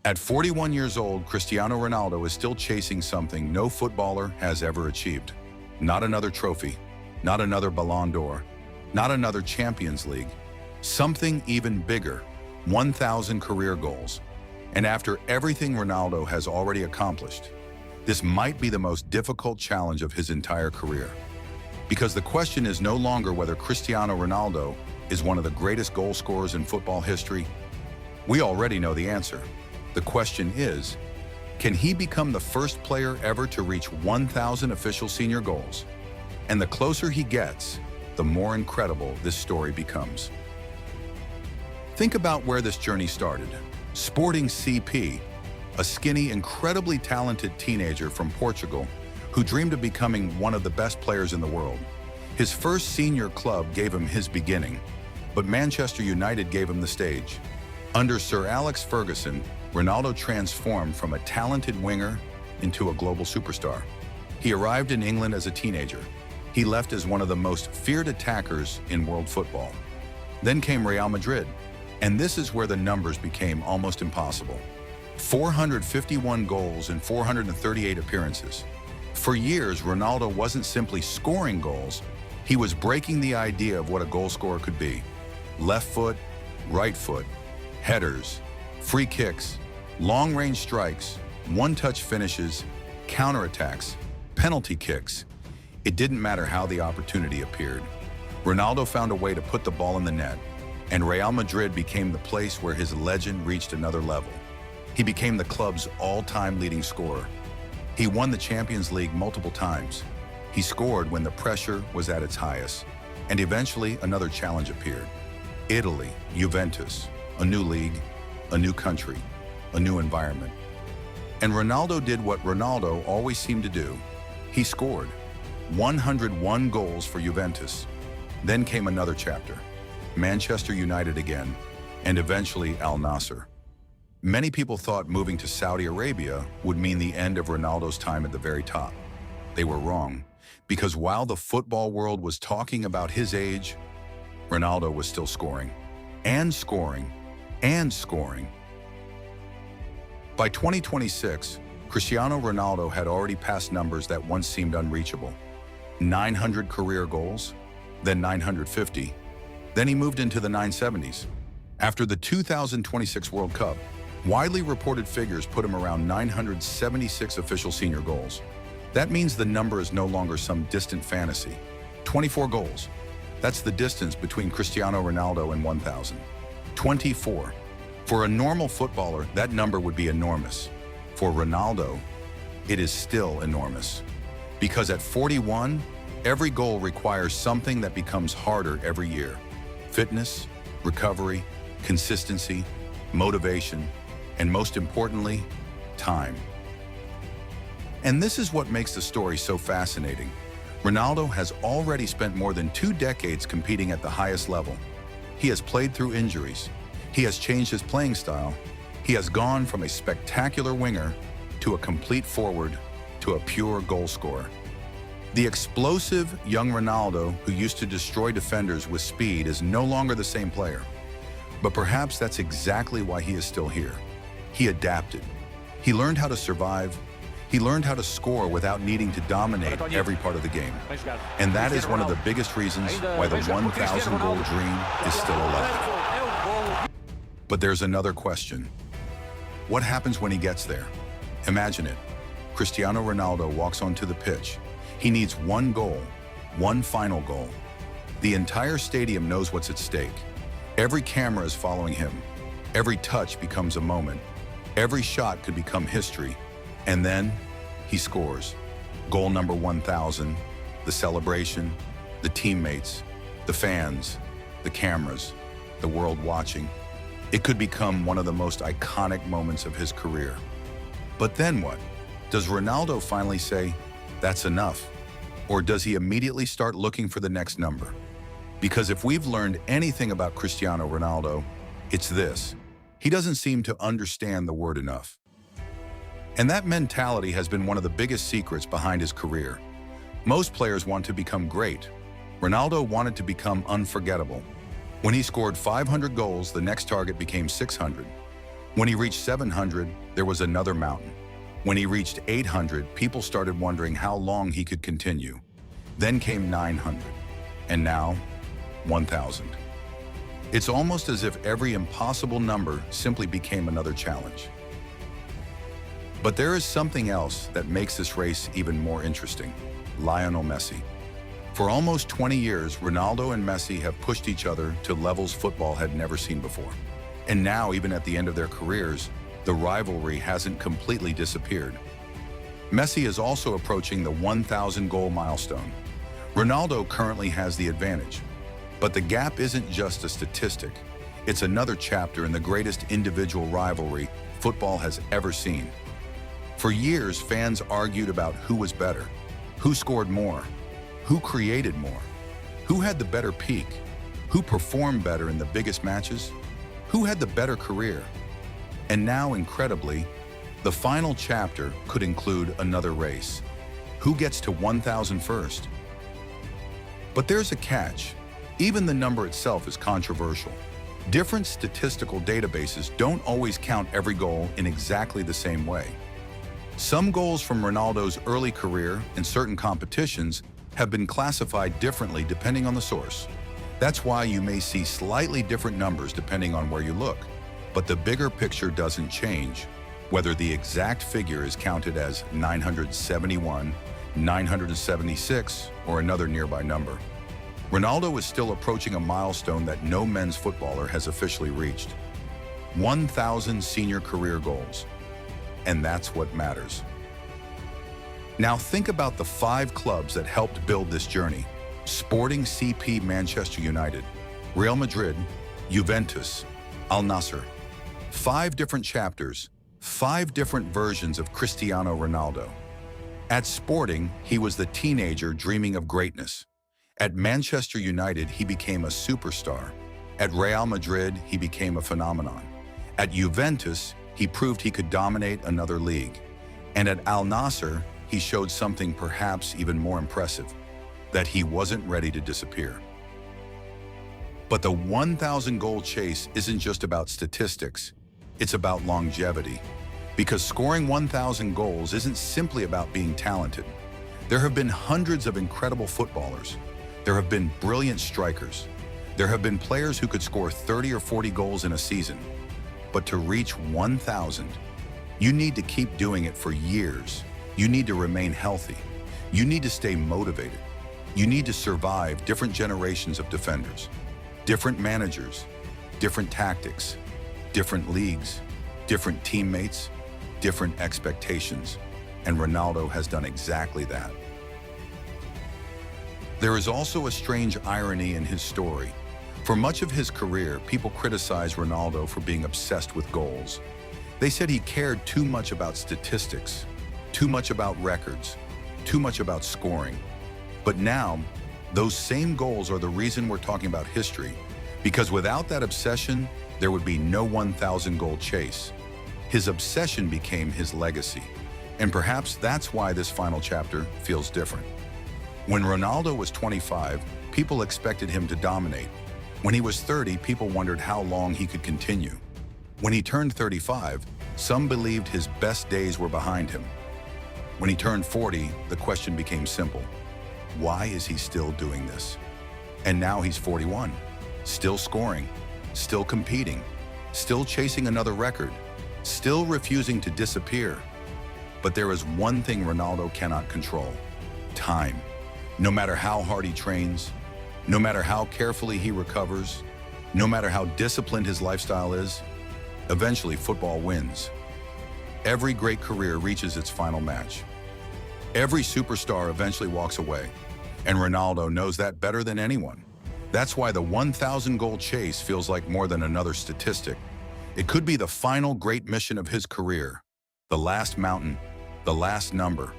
At 41 years old, Cristiano Ronaldo is still chasing something no footballer has ever achieved. Not another trophy, not another Ballon d'Or, not another Champions League. Something even bigger, 1,000 career goals. And after everything Ronaldo has already accomplished, this might be the most difficult challenge of his entire career. Because the question is no longer whether Cristiano Ronaldo is one of the greatest goal scorers in football history. We already know the answer. The question is, can he become the first player ever to reach 1,000 official senior goals? And the closer he gets, the more incredible this story becomes. Think about where this journey started. Sporting CP, a skinny, incredibly talented teenager from Portugal who dreamed of becoming one of the best players in the world. His first senior club gave him his beginning, but Manchester United gave him the stage. Under Sir Alex Ferguson, Ronaldo transformed from a talented winger into a global superstar. He arrived in England as a teenager. He left as one of the most feared attackers in world football. Then came Real Madrid, and this is where the numbers became almost impossible. 451 goals in 438 appearances. For years, Ronaldo wasn't simply scoring goals, he was breaking the idea of what a goal scorer could be. Left foot, right foot, headers, free kicks, long-range strikes, one-touch finishes, counterattacks, penalty kicks. It didn't matter how the opportunity appeared. Ronaldo found a way to put the ball in the net, and Real Madrid became the place where his legend reached another level. He became the club's all-time leading scorer. He won the Champions League multiple times. He scored when the pressure was at its highest, and eventually another challenge appeared. Italy, Juventus, a new league, a new country, a new environment. And Ronaldo did what Ronaldo always seemed to do. He scored 101 goals for Juventus. Then came another chapter, Manchester United again, and eventually Al-Nassr. Many people thought moving to Saudi Arabia would mean the end of Ronaldo's time at the very top. They were wrong, because while the football world was talking about his age, Ronaldo was still scoring, and scoring, and scoring. By 2026, Cristiano Ronaldo had already passed numbers that once seemed unreachable. 900 career goals, then 950. Then he moved into the 970s. After the 2026 World Cup, widely reported figures put him around 976 official senior goals. That means the number is no longer some distant fantasy. 24 goals. That's the distance between Cristiano Ronaldo and 1,000. 24. For a normal footballer, that number would be enormous. For Ronaldo, it is still enormous. Because at 41, every goal requires something that becomes harder every year. Fitness, recovery, consistency, motivation, and most importantly, time. And this is what makes the story so fascinating. Ronaldo has already spent more than 2 decades competing at the highest level. He has played through injuries. He has changed his playing style. He has gone from a spectacular winger to a complete forward to a pure goal scorer. The explosive young Ronaldo who used to destroy defenders with speed is no longer the same player. But perhaps that's exactly why he is still here. He adapted. He learned how to survive. He learned how to score without needing to dominate every part of the game. And that is one of the biggest reasons why the 1,000 goal dream is still alive. But there's another question. What happens when he gets there? Imagine it. Cristiano Ronaldo walks onto the pitch. He needs one goal, one final goal. The entire stadium knows what's at stake. Every camera is following him. Every touch becomes a moment. Every shot could become history. And then he scores. Goal number 1,000, the celebration, the teammates, the fans, the cameras, the world watching. It could become one of the most iconic moments of his career. But then what? Does Ronaldo finally say, that's enough? Or does he immediately start looking for the next number? Because if we've learned anything about Cristiano Ronaldo, it's this. He doesn't seem to understand the word enough. And that mentality has been one of the biggest secrets behind his career. Most players want to become great. Ronaldo wanted to become unforgettable. When he scored 500 goals, the next target became 600. When he reached 700, there was another mountain. When he reached 800, people started wondering how long he could continue. Then came 900, and now 1,000. It's almost as if every impossible number simply became another challenge. But there is something else that makes this race even more interesting: Lionel Messi. For almost 20 years, Ronaldo and Messi have pushed each other to levels football had never seen before. And now, even at the end of their careers, the rivalry hasn't completely disappeared. Messi is also approaching the 1,000 goal milestone. Ronaldo currently has the advantage. But the gap isn't just a statistic. It's another chapter in the greatest individual rivalry football has ever seen. For years, fans argued about who was better, who scored more, who created more, who had the better peak, who performed better in the biggest matches, who had the better career. And now, incredibly, the final chapter could include another race. Who gets to 1,000 first? But there's a catch. Even the number itself is controversial. Different statistical databases don't always count every goal in exactly the same way. Some goals from Ronaldo's early career in certain competitions have been classified differently depending on the source. That's why you may see slightly different numbers depending on where you look. But the bigger picture doesn't change, whether the exact figure is counted as 971, 976, or another nearby number. Ronaldo is still approaching a milestone that no men's footballer has officially reached: 1,000 senior career goals. And that's what matters. Now think about the 5 clubs that helped build this journey: Sporting CP Manchester United, Real Madrid, Juventus, Al-Nassr. 5 different chapters, 5 different versions of Cristiano Ronaldo. At Sporting, he was the teenager dreaming of greatness. At Manchester United, he became a superstar. At Real Madrid, he became a phenomenon. At Juventus, he proved he could dominate another league. And at Al-Nassr, he showed something perhaps even more impressive: that he wasn't ready to disappear. But the 1,000 goal chase isn't just about statistics, it's about longevity. Because scoring 1,000 goals isn't simply about being talented. There have been hundreds of incredible footballers. There have been brilliant strikers. There have been players who could score 30 or 40 goals in a season. But to reach 1,000, you need to keep doing it for years. You need to remain healthy. You need to stay motivated. You need to survive different generations of defenders, different managers, different tactics, different leagues, different teammates, different expectations. And Ronaldo has done exactly that. There is also a strange irony in his story. For much of his career, people criticized Ronaldo for being obsessed with goals. They said he cared too much about statistics, too much about records, too much about scoring. But now, those same goals are the reason we're talking about history, because without that obsession, there would be no 1,000 goal chase. His obsession became his legacy, and perhaps that's why this final chapter feels different. When Ronaldo was 25, people expected him to dominate. When he was 30, people wondered how long he could continue. When he turned 35, some believed his best days were behind him. When he turned 40, the question became simple: why is he still doing this? And now he's 41, still scoring, still competing, still chasing another record, still refusing to disappear. But there is one thing Ronaldo cannot control: time. No matter how hard he trains, no matter how carefully he recovers, no matter how disciplined his lifestyle is, eventually football wins. Every great career reaches its final match. Every superstar eventually walks away, and Ronaldo knows that better than anyone. That's why the 1,000 goal chase feels like more than another statistic. It could be the final great mission of his career, the last mountain, the last number,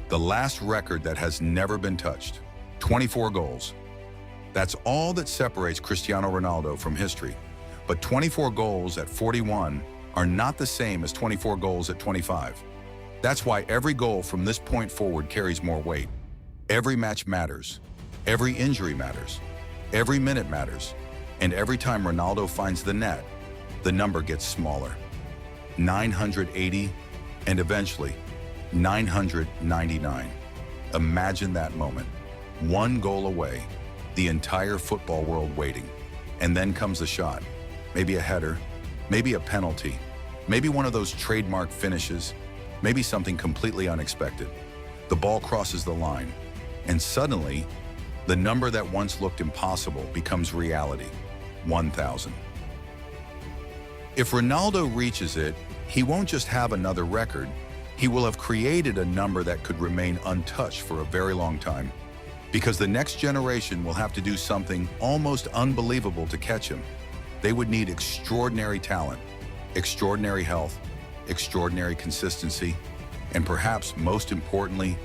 the last record that has never been touched. 24 goals. That's all that separates Cristiano Ronaldo from history. But 24 goals at 41 are not the same as 24 goals at 25. That's why every goal from this point forward carries more weight. Every match matters. Every injury matters. Every minute matters. And every time Ronaldo finds the net, the number gets smaller. 980, and eventually 999. Imagine that moment. One goal away, the entire football world waiting. And then comes a shot. Maybe a header, maybe a penalty, maybe one of those trademark finishes, maybe something completely unexpected. The ball crosses the line, and suddenly, the number that once looked impossible becomes reality: 1,000. If Ronaldo reaches it, he won't just have another record, he will have created a number that could remain untouched for a very long time. Because the next generation will have to do something almost unbelievable to catch him. They would need extraordinary talent, extraordinary health, extraordinary consistency, and perhaps most importantly,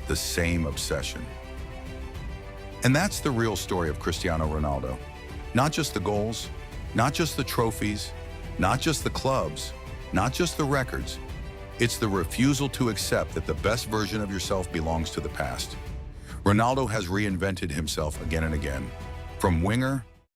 the same obsession. And that's the real story of Cristiano Ronaldo. Not just the goals, not just the trophies, not just the clubs, not just the records. It's the refusal to accept that the best version of yourself belongs to the past. Ronaldo has reinvented himself again and again. From winger